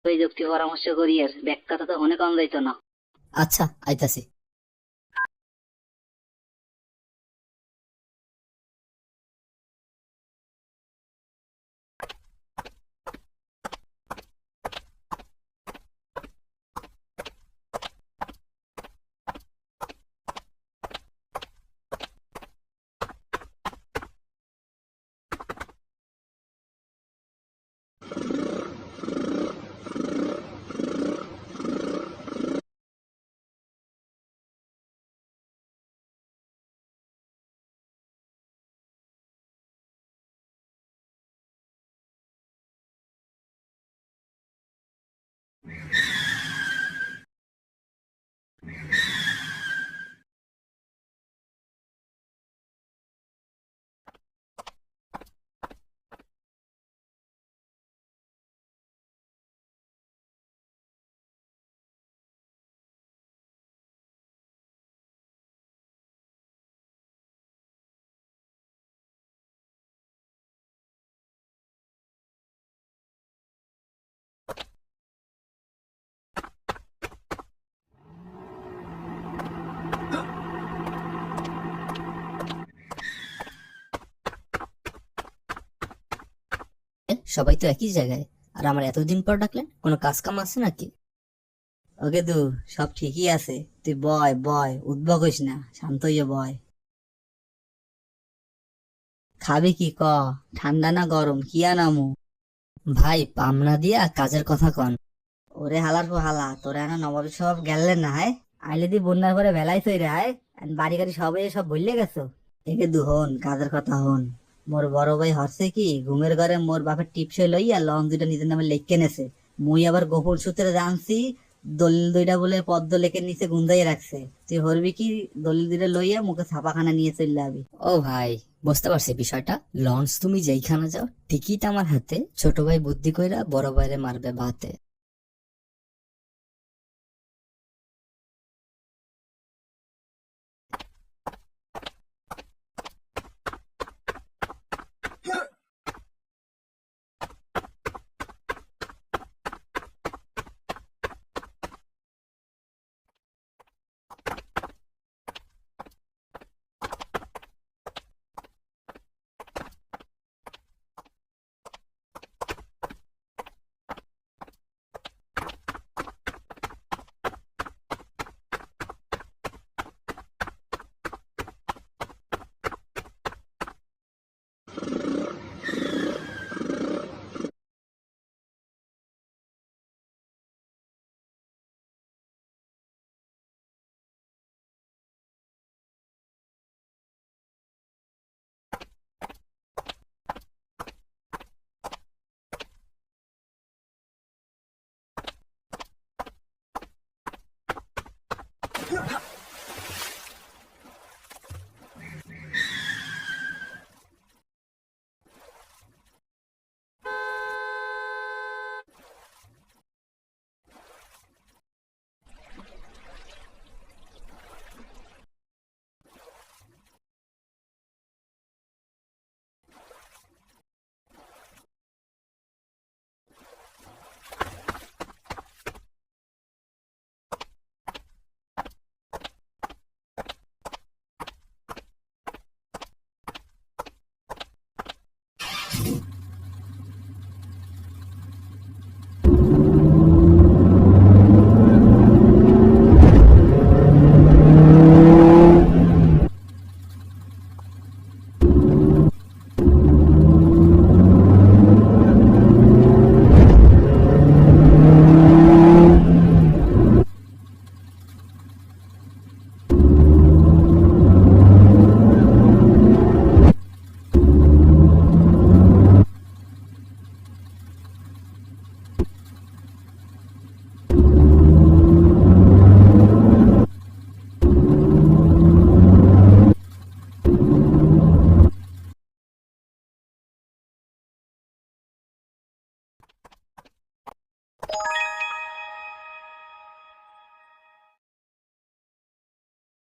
ওই যুক্তি পরামর্শ করি আর ব্যাখ্যাটা তো মনে কম যাইতো না। আচ্ছা, আইতাছি। সবাই তো একই জায়গায়, আর আমার এতদিন পর ডাকলেন, কোনো কাজ কাম আছে নাকি? ওকে দু, সব ঠিকই আছে। তুই বয় বয়, উদ্ভব হইস না, শান্ত হইয়া বয়। খাবি কি ক? ঠান্ডা না গরম, কি আনামু? ভাই, পামনা দিয়া কাজের কথা কন। ওরে হালার পর হালা, তোরা না নবাবের সব গেলেন না, হায় আইলে দি বন্যার পরে বেলাই তৈরি হায়। বাড়ি গাড়ি সবাই সব ভুললে গেছো। একে দু হন, কাজের কথা হন। মোর বড় ভাই হরছে কি, ঘুমের ঘরে মোর বাপের টিপসই লইয়া লং দুইটা নিজের নামে লেখকে নেছে। মুই আবার গোপন সূত্রে জানছি দলিল দুইটা বলে পদ্ম লেখের নিচে গুন্দাই রাখছে। তুই হরবি কি, দলিল দুইটা লইয়া মুখে ছাপাখানা নিয়ে চলে যাবি। ও ভাই, বুঝতে পারছি বিষয়টা। লঞ্চ তুমি যেইখানে যাও টিকিট আমার হাতে, ছোট ভাই বুদ্ধি কইরা বড় ভাইরে মারবে ভাতে।